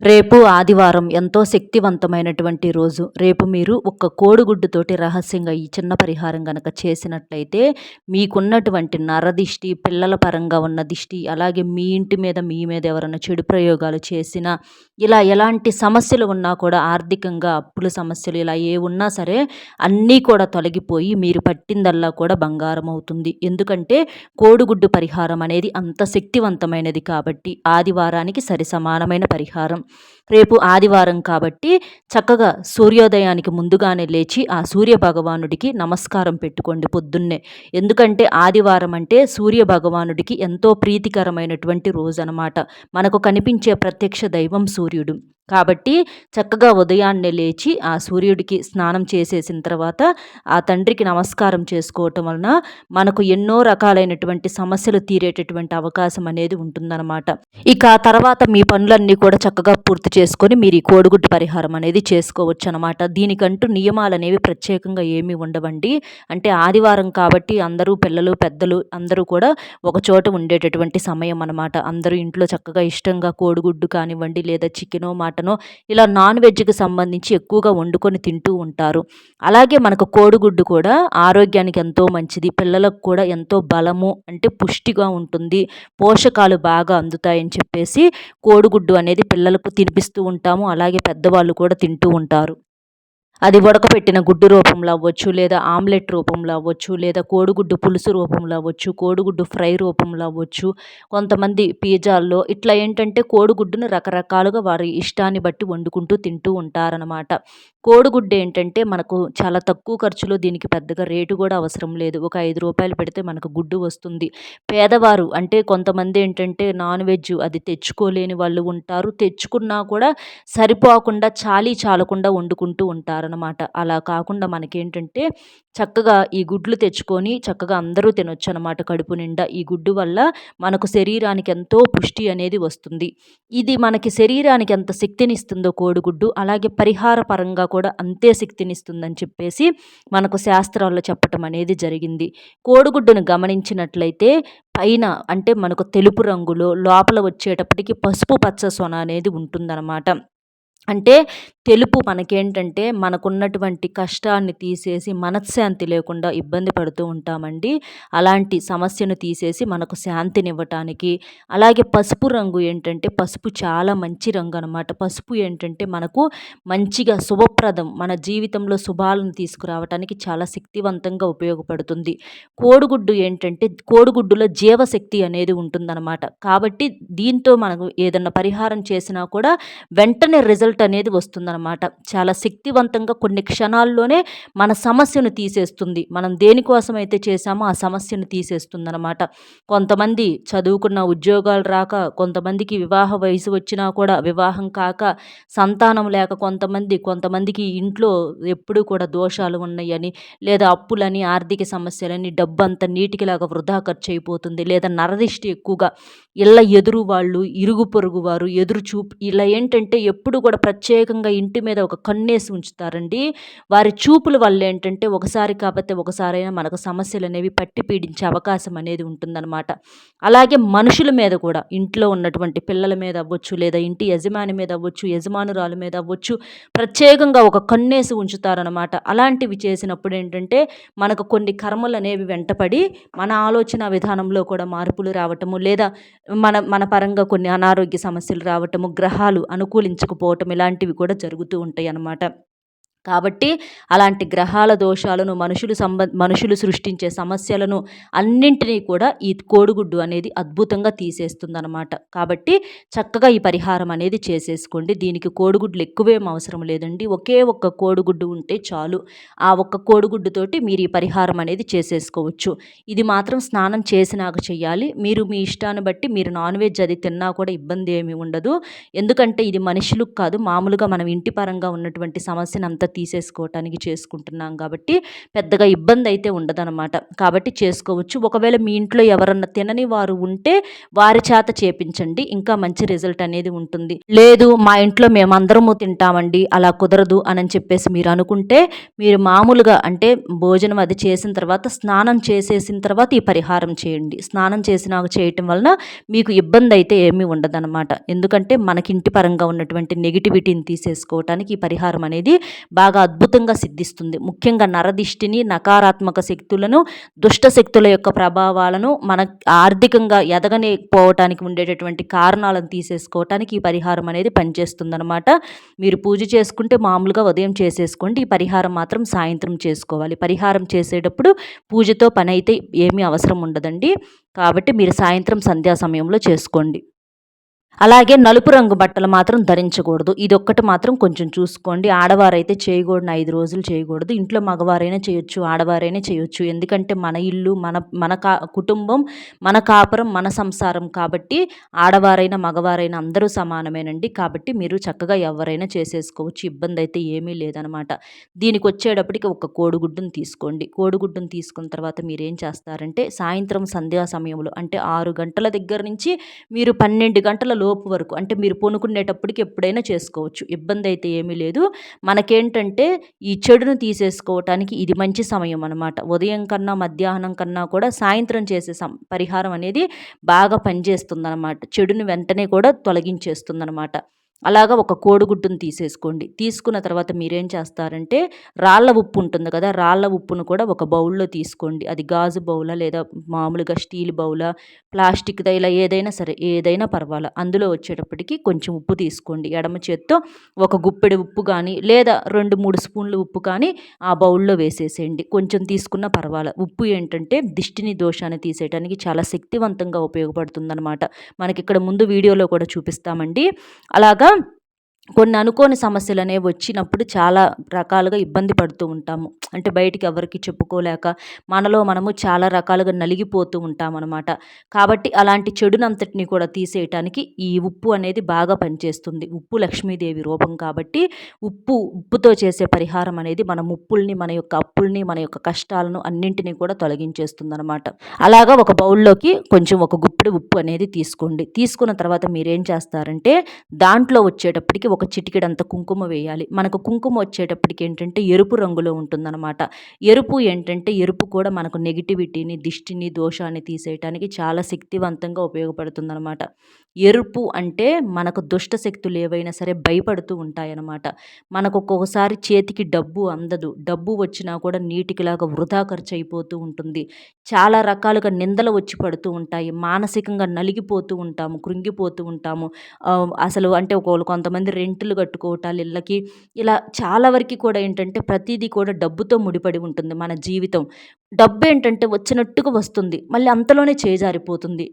రేపు ఆదివారం ఎంతో శక్తివంతమైనటువంటి రోజు. రేపు మీరు ఒక్క కోడిగుడ్డుతోటి రహస్యంగా ఈ చిన్న పరిహారం గనక చేసినట్లయితే మీకున్నటువంటి నరదిష్టి, పిల్లల పరంగా ఉన్న దిష్టి, అలాగే మీ ఇంటి మీద, మీ మీద ఎవరైనా చెడు ప్రయోగాలు చేసినా, ఇలా ఎలాంటి సమస్యలు ఉన్నా కూడా ఆర్థికంగా అప్పుల సమస్యలు ఇలా ఏవున్నా సరే అన్నీ కూడా తొలగిపోయి మీరు పట్టిందల్లా కూడా బంగారం అవుతుంది. ఎందుకంటే కోడిగుడ్డు పరిహారం అనేది అంత శక్తివంతమైనది కాబట్టి ఆదివారానికి సరిసమానమైన పరిహారం. రేపు ఆదివారం కాబట్టి చక్కగా సూర్యోదయానికి ముందుగానే లేచి ఆ సూర్య భగవానుడికి నమస్కారం పెట్టుకోండి పొద్దున్నే. ఎందుకంటే ఆదివారం అంటే సూర్య భగవానుడికి ఎంతో ప్రీతికరమైనటువంటి రోజనమాట. మనకు కనిపించే ప్రత్యక్ష దైవం సూర్యుడు. కాబట్టి చక్కగా ఉదయాన్నే లేచి ఆ సూర్యుడికి స్నానం చేసేసిన తర్వాత ఆ తండ్రికి నమస్కారం చేసుకోవటం వలన మనకు ఎన్నో రకాలైనటువంటి సమస్యలు తీరేటటువంటి అవకాశం అనేది ఉంటుందన్నమాట. ఇక తర్వాత మీ పనులన్నీ కూడా చక్కగా పూర్తి చేసుకొని మీరు ఈ కోడిగుడ్డు పరిహారం అనేది చేసుకోవచ్చు అనమాట. దీనికంటూ నియమాలు అనేవి ప్రత్యేకంగా ఏమీ ఉండవండి. అంటే ఆదివారం కాబట్టి అందరూ పిల్లలు పెద్దలు అందరూ కూడా ఒక చోట ఉండేటటువంటి సమయం అనమాట. అందరూ ఇంట్లో చక్కగా ఇష్టంగా కోడిగుడ్డు కానివ్వండి లేదా చికెనో మటనో ఇలా నాన్ వెజ్కి సంబంధించి ఎక్కువగా వండుకొని తింటూ ఉంటారు. అలాగే మనకు కోడిగుడ్డు కూడా ఆరోగ్యానికి ఎంతో మంచిది. పిల్లలకు కూడా ఎంతో బలము అంటే పుష్టిగా ఉంటుంది. పోషకాలు బాగా అందుతాయని చెప్పేసి కోడిగుడ్డు అనేది పిల్లలకు తినిపిస్తూ ఉంటాము. అలాగే పెద్దవాళ్ళు కూడా తింటూ ఉంటారు. అది ఉడకపెట్టిన గుడ్డు రూపంలో అవ్వచ్చు, లేదా ఆమ్లెట్ రూపంలో అవ్వచ్చు, లేదా కోడిగుడ్డు పులుసు రూపంలో అవ్వచ్చు, కోడిగుడ్డు ఫ్రై రూపంలో అవ్వచ్చు. కొంతమంది పిజ్జాల్లో ఇట్లా ఏంటంటే కోడిగుడ్డును రకరకాలుగా వారి ఇష్టాన్ని బట్టి వండుకుంటూ తింటూ ఉంటారనమాట. కోడిగుడ్డు ఏంటంటే మనకు చాలా తక్కువ ఖర్చులో దీనికి పెద్దగా రేటు కూడా అవసరం లేదు. ఒక ₹5 పెడితే మనకు గుడ్డు వస్తుంది. పేదవారు అంటే కొంతమంది ఏంటంటే నాన్ వెజ్ అది తెచ్చుకోలేని వాళ్ళు ఉంటారు. తెచ్చుకున్నా కూడా సరిపోకుండా చాలకుండా వండుకుంటూ ఉంటారనమాట. అలా కాకుండా మనకేంటంటే చక్కగా ఈ గుడ్లు తెచ్చుకొని చక్కగా అందరూ తినొచ్చనమాట కడుపు నిండా. ఈ గుడ్డు వల్ల మనకు శరీరానికి ఎంతో పుష్టి అనేది వస్తుంది. ఇది మనకి శరీరానికి ఎంత శక్తినిస్తుందో కోడిగుడ్డు, అలాగే పరిహార పరంగా కూడా అంతే శక్తినిస్తుందని చెప్పేసి మనకు శాస్త్రాల్లో చెప్పటం అనేది జరిగింది. కోడిగుడ్డును గమనించినట్లయితే పైన అంటే మనకు తెలుపు రంగులో, లోపల వచ్చేటప్పటికి పసుపు పచ్చ సొన అనేది ఉంటుందన్నమాట. అంటే తెలుపు మనకేంటంటే మనకున్నటువంటి కష్టాన్ని తీసేసి మనశ్శాంతి లేకుండా ఇబ్బంది పడుతూ ఉంటామండి. అలాంటి సమస్యను తీసేసి మనకు శాంతినివ్వటానికి, అలాగే పసుపు రంగు ఏంటంటే పసుపు చాలా మంచి రంగు అనమాట. పసుపు ఏంటంటే మనకు మంచిగా శుభప్రదం, మన జీవితంలో శుభాలను తీసుకురావటానికి చాలా శక్తివంతంగా ఉపయోగపడుతుంది. కోడిగుడ్డు ఏంటంటే కోడిగుడ్డులో జీవశక్తి అనేది ఉంటుందన్నమాట. కాబట్టి దీంతో మనకు ఏదన్నా పరిహారం చేసినా కూడా వెంటనే రిజల్ట్ అనేది వస్తుందన్నమాట. చాలా శక్తివంతంగా కొన్ని క్షణాల్లోనే మన సమస్యను తీసేస్తుంది. మనం దేనికోసం అయితే చేశామో ఆ సమస్యను తీసేస్తుందన్నమాట. కొంతమంది చదువుకున్న ఉద్యోగాలు రాక, కొంతమందికి వివాహ వయసు వచ్చినా కూడా వివాహం కాక, సంతానం లేక కొంతమందికి ఇంట్లో ఎప్పుడూ కూడా దోషాలు ఉన్నాయని, లేదా అప్పులని, ఆర్థిక సమస్యలని, డబ్బంతా నీటికిలాగా వృధా ఖర్చు అయిపోతుంది, లేదా నరదిష్టి ఎక్కువగా, ఇళ్ళ ఎదురు వాళ్ళు, ఇరుగు పొరుగు వారు ఎదురు చూపు ఇలా ఏంటంటే ఎప్పుడు కూడా ప్రత్యేకంగా ఇంటి మీద ఒక కన్నేసి ఉంచుతారండి. వారి చూపుల వల్ల ఏంటంటే ఒకసారి కాకపోతే ఒకసారైనా మనకు సమస్యలు అనేవి పట్టి పీడించే అవకాశం అనేది ఉంటుందన్నమాట. అలాగే మనుషుల మీద కూడా ఇంట్లో ఉన్నటువంటి పిల్లల మీద అవ్వచ్చు, లేదా ఇంటి యజమాని మీద అవ్వచ్చు, యజమానురాలు మీద అవ్వచ్చు, ప్రత్యేకంగా ఒక కన్నేసి ఉంచుతారనమాట. అలాంటివి చేసినప్పుడు ఏంటంటే మనకు కొన్ని కర్మలు అనేవి వెంటపడి మన ఆలోచన విధానంలో కూడా మార్పులు రావటము, లేదా మన పరంగా కొన్ని అనారోగ్య సమస్యలు రావటము, గ్రహాలు అనుకూలించకపోవటం ఇలాంటివి కూడా జరుగుతూ ఉంటాయి అన్నమాట. కాబట్టి అలాంటి గ్రహాల దోషాలను, మనుషులు సృష్టించే సమస్యలను అన్నింటినీ కూడా ఈ కోడిగుడ్డు అనేది అద్భుతంగా తీసేస్తుందనమాట. కాబట్టి చక్కగా ఈ పరిహారం అనేది చేసేసుకోండి. దీనికి కోడిగుడ్లు ఎక్కువేం అవసరం లేదండి. ఒకే ఒక్క కోడిగుడ్డు ఉంటే చాలు. ఆ ఒక్క కోడిగుడ్డుతోటి మీరు ఈ పరిహారం అనేది చేసేసుకోవచ్చు. ఇది మాత్రం స్నానం చేసినాక చేయాలి. మీరు మీ ఇష్టాన్ని బట్టి మీరు నాన్ వెజ్ అది తిన్నా కూడా ఇబ్బంది ఏమీ ఉండదు. ఎందుకంటే ఇది మనుషులకు కాదు, మామూలుగా మనం ఇంటి పరంగా ఉన్నటువంటి సమస్యను అంతా తీసేసుకోవటానికి చేసుకుంటున్నాం కాబట్టి పెద్దగా ఇబ్బంది అయితే ఉండదనమాట. కాబట్టి చేసుకోవచ్చు. ఒకవేళ మీ ఇంట్లో ఎవరన్నా తినని వారు ఉంటే వారి చేత చేపించండి. ఇంకా మంచి రిజల్ట్ అనేది ఉంటుంది. లేదు మా ఇంట్లో మేమందరము తింటామండి అలా కుదరదు అని చెప్పేసి మీరు అనుకుంటే మీరు మామూలుగా అంటే భోజనం అది చేసిన తర్వాత స్నానం చేసేసిన తర్వాత ఈ పరిహారం చేయండి. స్నానం చేసినాక చేయటం వలన మీకు ఇబ్బంది అయితే ఏమీ ఉండదన్నమాట. ఎందుకంటే మనకి ఇంటి పరంగా ఉన్నటువంటి నెగిటివిటీని తీసేసుకోవటానికి ఈ పరిహారం అనేది బాగా అద్భుతంగా సిద్ధిస్తుంది. ముఖ్యంగా నరదిష్టిని, నకారాత్మక శక్తులను, దుష్ట శక్తుల యొక్క ప్రభావాలను మన ఆర్థికంగా ఎదగనిపోవటానికి ఉండేటటువంటి కారణాలను తీసేసుకోవటానికి ఈ పరిహారం అనేది పనిచేస్తుందన్నమాట. మీరు పూజ చేసుకుంటే మామూలుగా ఉదయం చేసేసుకోండి. ఈ పరిహారం మాత్రం సాయంత్రం చేసుకోవాలి. పరిహారం చేసేటప్పుడు పూజతో పని అయితే ఏమీ అవసరం ఉండదండి. కాబట్టి మీరు సాయంత్రం సంధ్యా సమయంలో చేసుకోండి. అలాగే నలుపు రంగు బట్టలు మాత్రం ధరించకూడదు. ఇదొక్కటి మాత్రం కొంచెం చూసుకోండి. ఆడవారైతే చేయకూడని 5 రోజులు చేయకూడదు. ఇంట్లో మగవారైనా చేయొచ్చు, ఆడవారైనా చేయొచ్చు. ఎందుకంటే మన ఇల్లు, మన మన కుటుంబం, మన కాపురం, మన సంసారం కాబట్టి ఆడవారైనా, మగవారైనా అందరూ సమానమేనండి. కాబట్టి మీరు చక్కగా ఎవరైనా చేసేసుకోవచ్చు. ఇబ్బంది అయితే ఏమీ లేదనమాట. దీనికొచ్చేటప్పటికి ఒక కోడిగుడ్డును తీసుకోండి. కోడిగుడ్డును తీసుకున్న తర్వాత మీరేం చేస్తారంటే సాయంత్రం సంధ్యా సమయంలో అంటే 6 గంటల దగ్గర నుంచి మీరు 12 గంటల లోపు వరకు అంటే మీరు పనుకునేటప్పటికి ఎప్పుడైనా చేసుకోవచ్చు. ఇబ్బంది అయితే ఏమీ లేదు. మనకేంటంటే ఈ చెడును తీసేసుకోవటానికి ఇది మంచి సమయం అనమాట. ఉదయం కన్నా, మధ్యాహ్నం కన్నా కూడా సాయంత్రం చేసే పరిహారం అనేది బాగా పనిచేస్తుందన్నమాట. చెడుని వెంటనే కూడా తొలగించేస్తుందన్నమాట. అలాగా ఒక కోడిగుడ్డును తీసేసుకోండి. తీసుకున్న తర్వాత మీరేం చేస్తారంటే రాళ్ళ ఉప్పు ఉంటుంది కదా, రాళ్ళ ఉప్పును కూడా ఒక బౌల్లో తీసుకోండి. అది గాజు బౌలా లేదా మామూలుగా స్టీల్ బౌలా, ప్లాస్టిక్‌దా ఇలా ఏదైనా సరే ఏదైనా పర్వాలా. అందులో వచ్చేటప్పటికి కొంచెం ఉప్పు తీసుకోండి. ఎడమ చేత్తో ఒక గుప్పెడు ఉప్పు కానీ లేదా 2, 3 స్పూన్లు ఉప్పు కానీ ఆ బౌల్లో వేసేసేయండి. కొంచెం తీసుకున్నా పర్వాలా. ఉప్పు ఏంటంటే దిష్టిని, దోషాన్ని తీసేయడానికి చాలా శక్తివంతంగా ఉపయోగపడుతుందనమాట. మనకిక్కడ ముందు వీడియోలో కూడా చూపిస్తామండి. అలాగా కొన్ని అనుకోని సమస్యలనేవి వచ్చినప్పుడు చాలా రకాలుగా ఇబ్బంది పడుతూ ఉంటాము. అంటే బయటికి ఎవరికీ చెప్పుకోలేక మనలో మనము చాలా రకాలుగా నలిగిపోతూ ఉంటామనమాట. కాబట్టి అలాంటి చెడునంతటిని కూడా తీసేయటానికి ఈ ఉప్పు అనేది బాగా పనిచేస్తుంది. ఉప్పు లక్ష్మీదేవి రూపం కాబట్టి ఉప్పుతో చేసే పరిహారం అనేది మన ముప్పుల్ని, మన యొక్క అప్పుల్ని, మన యొక్క కష్టాలను అన్నింటినీ కూడా తొలగించేస్తుందనమాట. అలాగా ఒక బౌల్లోకి కొంచెం ఒక గుప్పెడు ఉప్పు అనేది తీసుకోండి. తీసుకున్న తర్వాత మీరేం చేస్తారంటే దాంట్లో వచ్చేటప్పటికి ఒక చిటికెడంత కుంకుమ వేయాలి. మనకు కుంకుమ వచ్చేటప్పటికి ఏంటంటే ఎరుపు రంగులో ఉంటుందన్నమాట. ఎరుపు కూడా మనకు నెగిటివిటీని, దిష్టిని, దోషాన్ని తీసేయటానికి చాలా శక్తివంతంగా ఉపయోగపడుతుందన్నమాట. ఎరుపు అంటే మనకు దుష్ట శక్తులు ఏవైనా సరే భయపడుతూ ఉంటాయన్నమాట. మనకు ఒక్కొక్కసారి చేతికి డబ్బు అందదు. డబ్బు వచ్చినా కూడా నీటికిలాగా వృధా ఖర్చు అయిపోతూ ఉంటుంది. చాలా రకాలుగా నిందలు వచ్చి పడుతూ ఉంటాయి. మానసికంగా నలిగిపోతూ ఉంటాము, కృంగిపోతూ ఉంటాము. అసలు అంటే కొంతమంది రెంటులు కట్టుకోవటాలు ఇళ్ళకి ఇలా చాలా వరకు కూడా ఏంటంటే ప్రతిదీ కూడా డబ్బుతో ముడిపడి ఉంటుంది మన జీవితం. డబ్బు ఏంటంటే వచ్చినట్టుగా వస్తుంది, మళ్ళీ అంతలోనే చేజారిపోతుంది.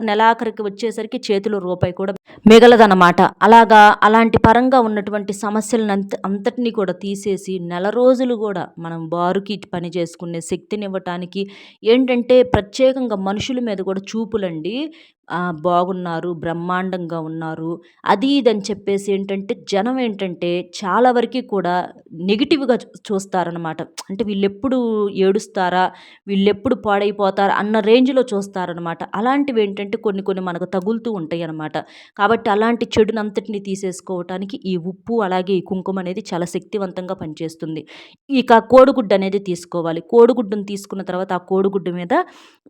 నెలాఖరికి వచ్చేసరికి చేతిలో రూపాయి కూడా మిగలదనమాట. అలాంటి పరంగా ఉన్నటువంటి సమస్యలను అంతటినీ కూడా తీసేసి నెల రోజులు కూడా మనం బారుకి పని చేసుకునే శక్తినివ్వటానికి ఏంటంటే ప్రత్యేకంగా మనుషుల మీద కూడా చూపులండి. బాగున్నారు, బ్రహ్మాండంగా ఉన్నారు, అది ఇదని చెప్పేసి ఏంటంటే జనం ఏంటంటే చాలా వరకు కూడా నెగిటివ్‌గా చూస్తారనమాట. అంటే వీళ్ళెప్పుడు ఏడుస్తారా? వీళ్ళెప్పుడు పాడైపోతారా? అన్న రేంజ్‌లో చూస్తారనమాట. అలాంటివి ఏంటంటే కొన్ని కొన్ని మనకు తగులుతూ ఉంటాయనమాట. కాబట్టి అలాంటి చెడునంతటిని తీసేసుకోవటానికి ఈ ఉప్పు అలాగే ఈ కుంకుమ అనేది చాలా శక్తివంతంగా పనిచేస్తుంది. ఇక కోడిగుడ్డు అనేది తీసుకోవాలి. కోడిగుడ్డును తీసుకున్న తర్వాత ఆ కోడిగుడ్డు మీద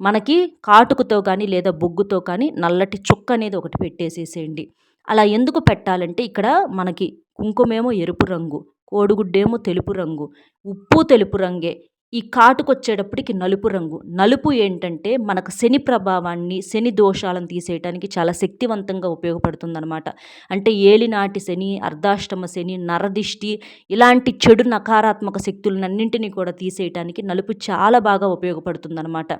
మనకి కాటుకతో కానీ లేదా బొగ్గుతో కానీ నల్లటి చుక్క అనేది ఒకటి పెట్టేసేసేయండి. అలా ఎందుకు పెట్టాలంటే ఇక్కడ మనకి కుంకుమేమో ఎరుపు రంగు, కోడిగుడ్డేమో తెలుపు రంగు, ఉప్పు తెలుపు రంగే. ఈ కాటుకొచ్చేటప్పటికి నలుపు రంగు. నలుపు ఏంటంటే మనకు శని ప్రభావాన్ని, శని దోషాలను తీసేయటానికి చాలా శక్తివంతంగా ఉపయోగపడుతుందనమాట. అంటే ఏలినాటి శని, అర్ధాష్టమ శని, నరదిష్టి ఇలాంటి చెడు నకారాత్మక శక్తులనన్నింటినీ కూడా తీసేయటానికి నలుపు చాలా బాగా ఉపయోగపడుతుందనమాట.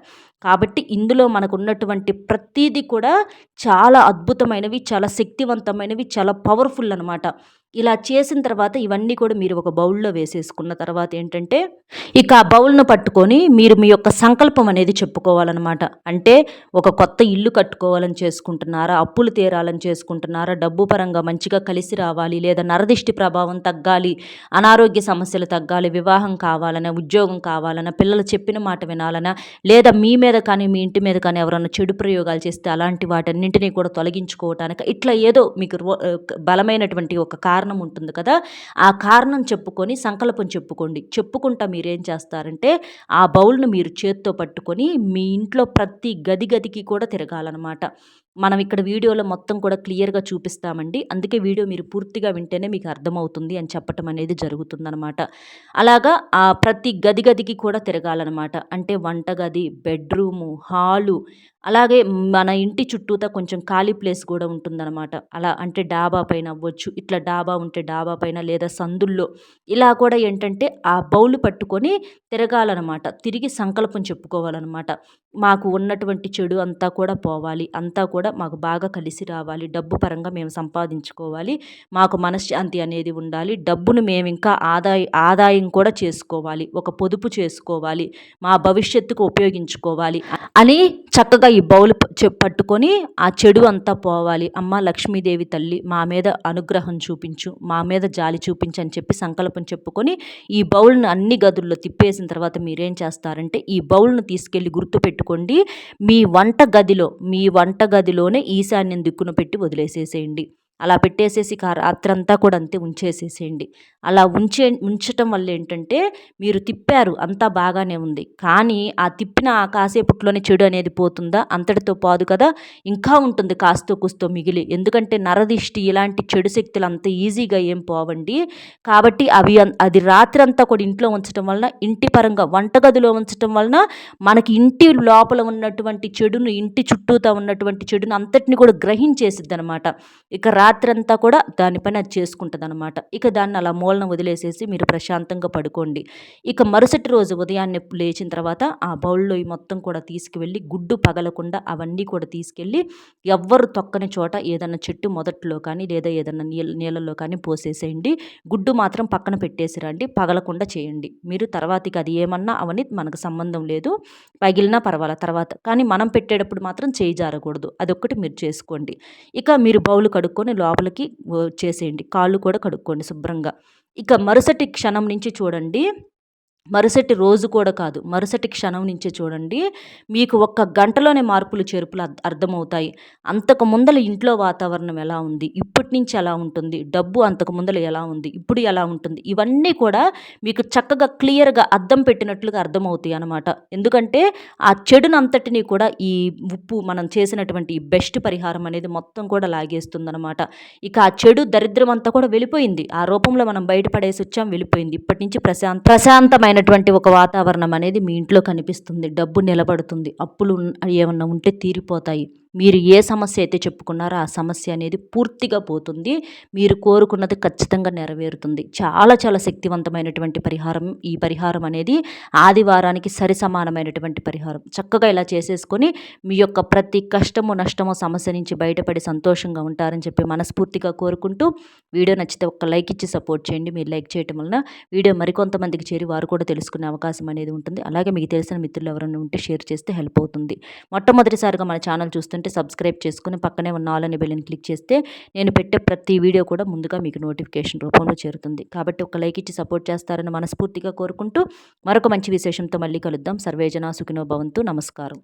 కాబట్టి ఇందులో మనకున్నటువంటి ప్రతీది కూడా చాలా అద్భుతమైనవి, చాలా శక్తివంతమైనవి, చాలా పవర్ఫుల్ అనమాట. ఇలా చేసిన తర్వాత ఇవన్నీ కూడా మీరు ఒక బౌల్‌లో వేసేసుకున్న తర్వాత ఏంటంటే, ఇక ఆ బౌల్‌ను పట్టుకొని మీరు మీ యొక్క సంకల్పం అనేది చెప్పుకోవాలనమాట. అంటే ఒక కొత్త ఇల్లు కట్టుకోవాలని చేసుకుంటున్నారా? అప్పులు తీరాలని చేసుకుంటున్నారా? డబ్బు పరంగా మంచిగా కలిసి రావాలి, లేదా నరదిష్టి ప్రభావం తగ్గాలి, అనారోగ్య సమస్యలు తగ్గాలి, వివాహం కావాలనా, ఉద్యోగం కావాలనా, పిల్లలు చెప్పిన మాట వినాలనా, లేదా మీ మీద కానీ, మీ ఇంటి మీద కానీ ఎవరన్నా చెడు ప్రయోగాలు చేస్తే అలాంటి వాటన్నింటిని కూడా తొలగించుకోవటానికి ఇట్లా ఏదో మీకు బలమైనటువంటి ఒక కారణం ఉంటుంది కదా! ఆ కారణం చెప్పుకొని సంకల్పం చెప్పుకోండి. చెప్పుకుంటా మీరేం చేస్తారంటే, ఆ బౌల్‌ను మీరు చేత్తో పట్టుకొని మీ ఇంట్లో ప్రతి గదికి కూడా తిరగాలనమాట. మనం ఇక్కడ వీడియోలో మొత్తం కూడా క్లియర్‌గా చూపిస్తామండి. అందుకే వీడియో మీరు పూర్తిగా వింటేనే మీకు అర్థమవుతుంది అని చెప్పటం అనేది జరుగుతుందనమాట. అలాగా ప్రతి గదికి కూడా తిరగాలనమాట. అంటే వంటగది, బెడ్‌రూము, హాలు, అలాగే మన ఇంటి చుట్టూతా కొంచెం ఖాళీ ప్లేస్ కూడా ఉంటుందనమాట. అలా అంటే డాబా పైన అవ్వచ్చు. ఇట్లా డాబా ఉంటే డాబా పైన, లేదా సందుల్లో ఇలా కూడా ఏంటంటే ఆ బౌల్ పట్టుకొని తిరగాలనమాట. తిరిగి సంకల్పం చెప్పుకోవాలనమాట. మాకు ఉన్నటువంటి చెడు అంతా కూడా పోవాలి. అంతా కూడా మాకు బాగా కలిసి రావాలి. డబ్బు పరంగా మేము సంపాదించుకోవాలి. మాకు మనశ్శాంతి అనేది ఉండాలి. డబ్బును మేమింకా ఆదాయం కూడా చేసుకోవాలి. ఒక పొదుపు చేసుకోవాలి. మా భవిష్యత్తుకు ఉపయోగించుకోవాలి అని చక్కగా ఈ బౌల్ పట్టుకొని ఆ చెడు అంతా పోవాలి. అమ్మ లక్ష్మీదేవి తల్లి మా మీద అనుగ్రహం చూపించు, మా మీద జాలి చూపించు అని చెప్పి సంకల్పం చెప్పుకొని ఈ బౌల్‌ని అన్ని గదుల్లో తిప్పేసిన తర్వాత మీరేం చేస్తారంటే, ఈ బౌల్‌ని తీసుకెళ్ళి గుర్తుపెట్టుకోండి. మీ వంట గదిలోనే ఈశాన్యం దిక్కున పెట్టి వదిలేసేసేయండి. అలా పెట్టేసేసి రాత్రంతా కూడా అంతే ఉంచేసేసేయండి. అలా ఉంచటం వల్ల ఏంటంటే, మీరు తిప్పారు అంతా బాగానే ఉంది. కానీ ఆ తిప్పిన ఆ కాసేపట్లోనే చెడు అనేది పోతుందా? అంతటితో పోదు కదా! ఇంకా ఉంటుంది కాస్తో కూస్తో మిగిలి. ఎందుకంటే నరదిష్టి ఇలాంటి చెడు శక్తులు అంత ఈజీగా ఏం పోవండి. కాబట్టి అది రాత్రంతా కూడా ఇంట్లో ఉంచటం వలన, ఇంటి పరంగా వంటగదిలో ఉంచటం వలన మనకి ఇంటి లోపల ఉన్నటువంటి చెడును, ఇంటి చుట్టూతా ఉన్నటువంటి చెడును అంతటిని కూడా గ్రహించేసిద్దనమాట. ఇక రాత్రంతా కూడా దాని పని అది చేసుకుంటదనమాట. ఇక దాన్ని అలా మూలన వదిలేసేసి మీరు ప్రశాంతంగా పడుకోండి. ఇక మరుసటి రోజు ఉదయాన్నే లేచిన తర్వాత ఆ బౌల్‌లో ఈ మొత్తం కూడా తీసుకువెళ్ళి, గుడ్డు పగలకుండా అవన్నీ కూడా తీసుకెళ్ళి ఎవ్వరు తొక్కని చోట ఏదన్నా చెట్టు మొదట్లో కానీ, లేదా ఏదన్నా నీళ్ళల్లో కానీ పోసేసేయండి. గుడ్డు మాత్రం పక్కన పెట్టేసిరండి. పగలకుండా చేయండి. మీరు తర్వాతికి అది ఏమన్నా అవని మనకు సంబంధం లేదు. పగిలినా పర్వాలా తర్వాత. కానీ మనం పెట్టేటప్పుడు మాత్రం చేయి జారకూడదు. అదొక్కటి మీరు చేసుకోండి. ఇక మీరు బౌల్ కడుక్కొని లోపలికి చేసేయండి. కాళ్ళు కూడా కడుక్కోండి శుభ్రంగా. ఇక మరుసటి క్షణం నుంచి చూడండి, మరుసటి రోజు కూడా కాదు, మరుసటి క్షణం నుంచే చూడండి, మీకు ఒక్క గంటలోనే మార్పులు చేర్పులు అర్థమవుతాయి. అంతకు ముందల ఇంట్లో వాతావరణం ఎలా ఉంది, ఇప్పటి నుంచి ఎలా ఉంటుంది, డబ్బు అంతకు ముందల ఎలా ఉంది, ఇప్పుడు ఎలా ఉంటుంది, ఇవన్నీ కూడా మీకు చక్కగా క్లియర్‌గా అద్దం పెట్టినట్లుగా అర్థమవుతాయి అన్నమాట. ఎందుకంటే ఆ చెడునంతటిని కూడా ఈ ఉప్పు మనం చేసినటువంటి ఈ బెస్ట్ పరిహారం అనేది మొత్తం కూడా లాగేస్తుందనమాట. ఇక ఆ చెడు దరిద్రం అంతా కూడా వెళ్ళిపోయింది. ఆ రూపంలో మనం బయటపడేసి వచ్చాం, వెళ్ళిపోయింది. ఇప్పటి నుంచి ప్రశాంతమైనటువంటి ఒక వాతావరణం అనేది మీ ఇంట్లో కనిపిస్తుంది. డబ్బు నిలబడుతుంది. అప్పులు ఏమన్నా ఉంటే తీరిపోతాయి. మీరు ఏ సమస్య అయితే చెప్పుకున్నారో ఆ సమస్య అనేది పూర్తిగా పోతుంది. మీరు కోరుకున్నది ఖచ్చితంగా నెరవేరుతుంది. చాలా చాలా శక్తివంతమైనటువంటి పరిహారం ఈ పరిహారం అనేది. ఆదివారానికి సరిసమానమైనటువంటి పరిహారం. చక్కగా ఇలా చేసేసుకొని మీ యొక్క ప్రతి కష్టము, నష్టము, సమస్య నుంచి బయటపడి సంతోషంగా ఉంటారని చెప్పి మనస్ఫూర్తిగా కోరుకుంటూ, వీడియో నచ్చితే ఒక్క లైక్ ఇచ్చి సపోర్ట్ చేయండి. మీరు లైక్ చేయటం వలన వీడియో మరికొంతమందికి చేరి వారు కూడా తెలుసుకునే అవకాశం అనేది ఉంటుంది. అలాగే మీకు తెలిసిన మిత్రులు ఎవరైనా ఉంటే షేర్ చేస్తే హెల్ప్ అవుతుంది. మొట్టమొదటిసారిగా మన ఛానల్ చూస్తుంటే సబ్స్క్రైబ్ చేసుకుని పక్కనే ఉన్న ఆల్ అనే బెల్ని క్లిక్ చేస్తే నేను పెట్టే ప్రతి వీడియో కూడా ముందుగా మీకు నోటిఫికేషన్ రూపంలో చేరుతుంది. కాబట్టి ఒక లైక్ ఇచ్చి సపోర్ట్ చేస్తారని మనస్ఫూర్తిగా కోరుకుంటూ, మరొక మంచి విశేషంతో మళ్ళీ కలుద్దాం. సర్వేజన సుఖినో భవంతు. నమస్కారం.